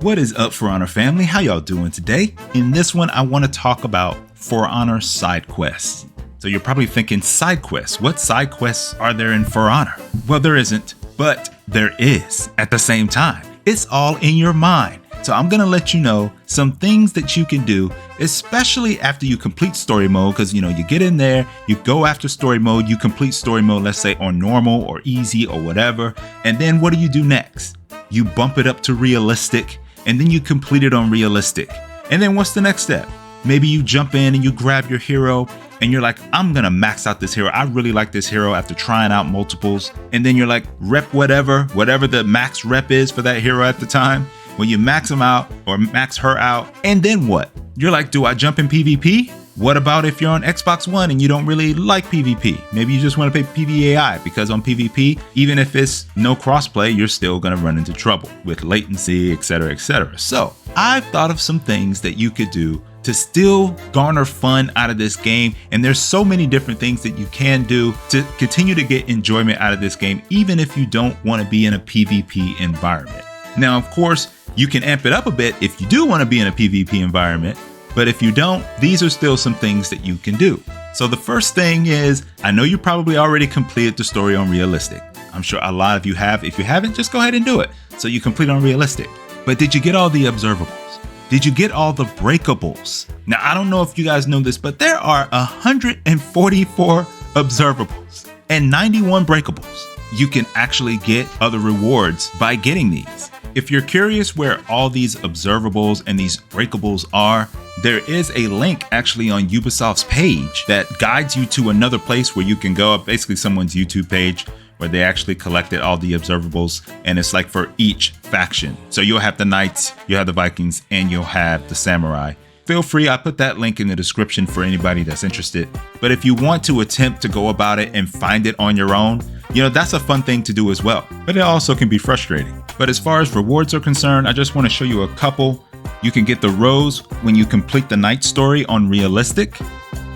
What is up, For Honor family? How y'all doing today? In this one, I want to talk about For Honor side quests. So you're probably thinking, side quests? What side quests are there in For Honor? Well, there isn't, but there is at the same time. It's all in your mind. So I'm going to let you know some things that you can do, especially after you complete story mode, because you get in there, you go after story mode, you complete story mode, let's say on normal or easy or whatever. And then what do you do next? You bump it up to realistic, and then you complete it on realistic. And then what's the next step? Maybe you jump in and you grab your hero and you're like, I'm gonna max out this hero. I really like this hero after trying out multiples. And then you're like, rep whatever the max rep is for that hero at the time. When you max him out or max her out, and then what? You're like, do I jump in PvP? What about if you're on Xbox One and you don't really like PvP? Maybe you just want to play PvAI, because on PvP, even if it's no crossplay, you're still going to run into trouble with latency, etc., etc. So I've thought of some things that you could do to still garner fun out of this game. And there's so many different things that you can do to continue to get enjoyment out of this game, even if you don't want to be in a PvP environment. Now, of course, you can amp it up a bit if you do want to be in a PvP environment. But if you don't, these are still some things that you can do. So the first thing is, I know you probably already completed the story on realistic. I'm sure a lot of you have. If you haven't, just go ahead and do it. So you complete on realistic. But did you get all the observables? Did you get all the breakables? Now, I don't know if you guys know this, but there are 144 observables and 91 breakables. You can actually get other rewards by getting these. If you're curious where all these observables and these breakables are, there is a link actually on Ubisoft's page that guides you to another place where you can go up, basically someone's YouTube page where they actually collected all the observables, and it's like for each faction. So you'll have the Knights, you'll have the Vikings, and you'll have the Samurai. Feel free, I put that link in the description for anybody that's interested. But if you want to attempt to go about it and find it on your own, that's a fun thing to do as well. But it also can be frustrating. But as far as rewards are concerned, I just want to show you a couple. You can get the rose when you complete the night story on realistic.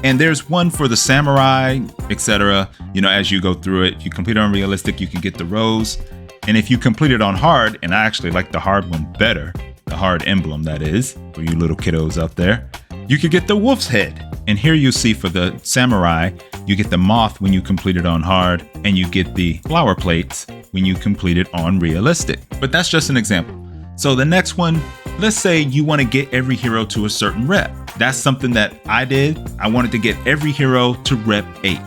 And there's one for the samurai, etc. As you go through it, if you complete it on realistic, you can get the rose. And if you complete it on hard, and I actually like the hard one better, the hard emblem that is, for you little kiddos out there, you could get the wolf's head. And here you see for the samurai, you get the moth when you complete it on hard, and you get the flower plates when you complete it on realistic. But that's just an example. So the next one, let's say you want to get every hero to a certain rep. That's something that I did. I wanted to get every hero to rep 8.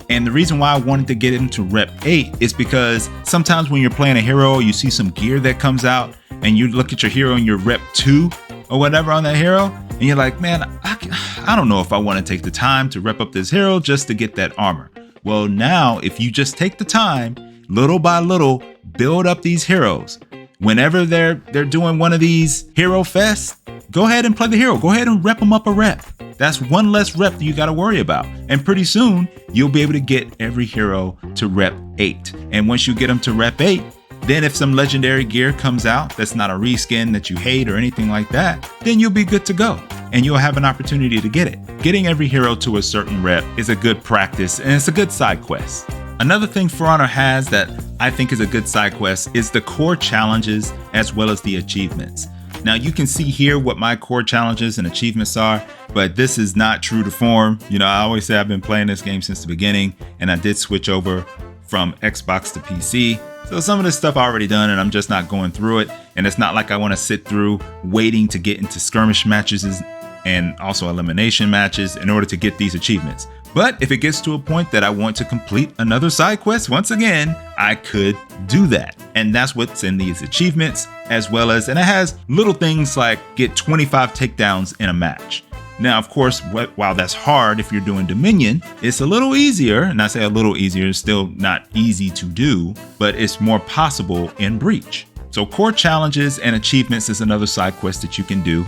And the reason why I wanted to get him to rep 8 is because sometimes when you're playing a hero, you see some gear that comes out and you look at your hero and you're rep 2 or whatever on that hero. And you're like, man, I don't know if I want to take the time to rep up this hero just to get that armor. Well, now if you just take the time, little by little, build up these heroes. Whenever they're doing one of these hero fests, go ahead and play the hero. Go ahead and rep them up a rep. That's one less rep that you got to worry about. And pretty soon, you'll be able to get every hero to rep 8. And once you get them to rep 8, then if some legendary gear comes out that's not a reskin that you hate or anything like that, then you'll be good to go. And you'll have an opportunity to get it. Getting every hero to a certain rep is a good practice, and it's a good side quest. Another thing For Honor has that I think is a good side quest is the core challenges as well as the achievements. Now you can see here what my core challenges and achievements are, but this is not true to form. I always say I've been playing this game since the beginning, and I did switch over from Xbox to PC. So some of this stuff I already done, and I'm just not going through it. And it's not like I want to sit through waiting to get into skirmish matches and also elimination matches in order to get these achievements. But if it gets to a point that I want to complete another side quest, once again, I could do that. And that's what's in these achievements, as well as, and it has little things like get 25 takedowns in a match. Now, of course, while that's hard if you're doing Dominion, it's a little easier, and I say a little easier, it's still not easy to do, but it's more possible in Breach. So core challenges and achievements is another side quest that you can do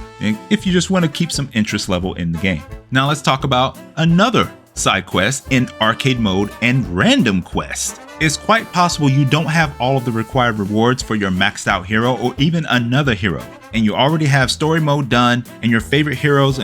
if you just want to keep some interest level in the game. Now let's talk about another side quest in arcade mode and random quest. it's quite possible you don't have all of the required rewards for your maxed out hero or even another hero, and you already have story mode done and your favorite heroes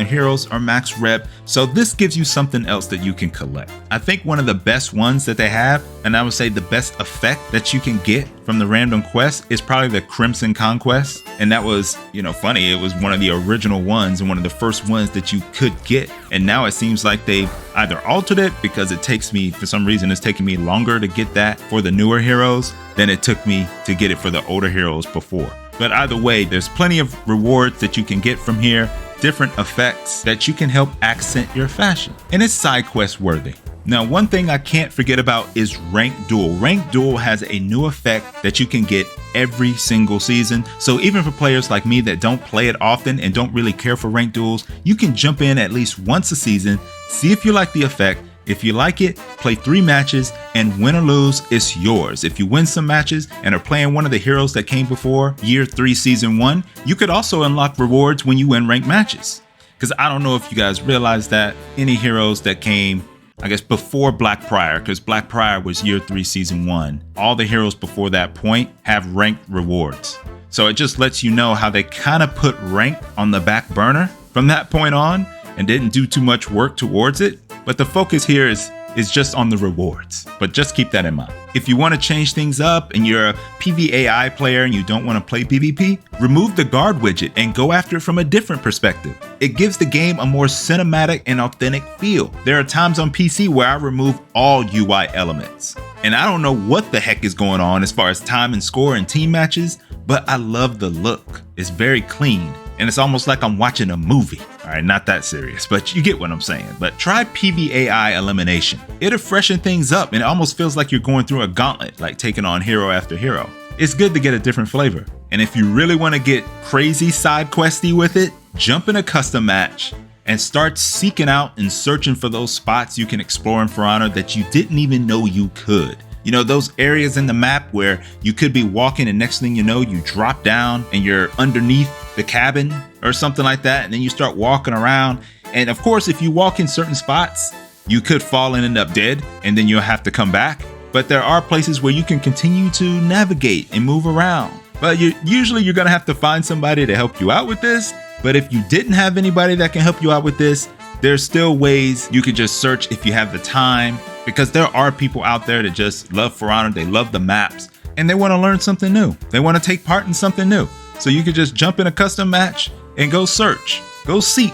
are max rep, so this gives you something else that you can collect. I think one of the best ones that they have, and I would say the best effect that you can get from the random quest, is probably the Crimson Conquest. And that was, funny, it was one of the original ones and one of the first ones that you could get, and now it seems like they've either altered it because it takes me, for some reason it's taking me longer to get that for the newer heroes than it took me to get it for the older heroes before. But either way, there's plenty of rewards that you can get from here, different effects that you can help accent your fashion, and it's side quest worthy. Now, one thing I can't forget about is Ranked Duel. Ranked Duel has a new effect that you can get every single season. So even for players like me that don't play it often and don't really care for Ranked Duels, you can jump in at least once a season, see if you like the effect. If you like it, play 3 matches, and win or lose, it's yours. If you win some matches and are playing one of the heroes that came before Year 3 Season 1, you could also unlock rewards when you win ranked matches. Because I don't know if you guys realize that any heroes that came, I guess, before Blackbriar, because Blackbriar was Year 3 Season 1, all the heroes before that point have ranked rewards. So it just lets you know how they kind of put rank on the back burner from that point on and didn't do too much work towards it. But the focus here is just on the rewards, but just keep that in mind. If you want to change things up and you're a PvAI player and you don't want to play PvP, remove the guard widget and go after it from a different perspective. It gives the game a more cinematic and authentic feel. There are times on PC where I remove all UI elements, and I don't know what the heck is going on as far as time and score and team matches, but I love the look. It's very clean, and it's almost like I'm watching a movie. All right, not that serious, but you get what I'm saying. But try PvAI elimination. It'll freshen things up, and it almost feels like you're going through a gauntlet, like taking on hero after hero. It's good to get a different flavor. And if you really want to get crazy side questy with it, jump in a custom match and start seeking out and searching for those spots you can explore in For Honor that you didn't even know you could. You know, those areas in the map where you could be walking and next thing you know, you drop down and you're underneath the cabin or something like that. And then you start walking around. And of course, if you walk in certain spots, you could fall and end up dead, and then you'll have to come back. But there are places where you can continue to navigate and move around. But usually you're going to have to find somebody to help you out with this. But if you didn't have anybody that can help you out with this, there's still ways you could just search if you have the time, because there are people out there that just love For Honor. They love the maps and they want to learn something new. They want to take part in something new. So you could just jump in a custom match and go search, go seek.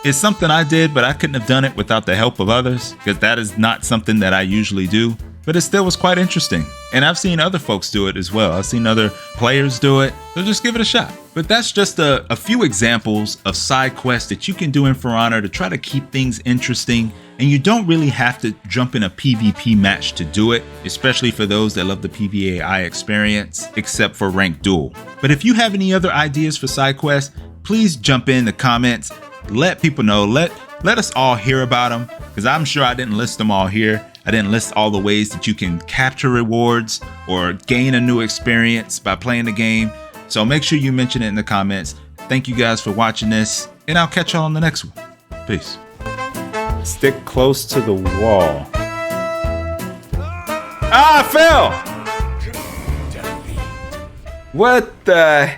It's something I did, but I couldn't have done it without the help of others, because that is not something that I usually do. But it still was quite interesting. And I've seen other folks do it as well. I've seen other players do it. So just give it a shot. But that's just a few examples of side quests that you can do in For Honor to try to keep things interesting. And you don't really have to jump in a PvP match to do it, especially for those that love the PvAI experience, except for Ranked Duel. But if you have any other ideas for side quests, please jump in the comments. Let people know. Let us all hear about them, because I'm sure I didn't list them all here. I didn't list all the ways that you can capture rewards or gain a new experience by playing the game. So make sure you mention it in the comments. Thank you guys for watching this, and I'll catch y'all on the next one. Peace. Stick close to the wall. Ah, I fell! What the...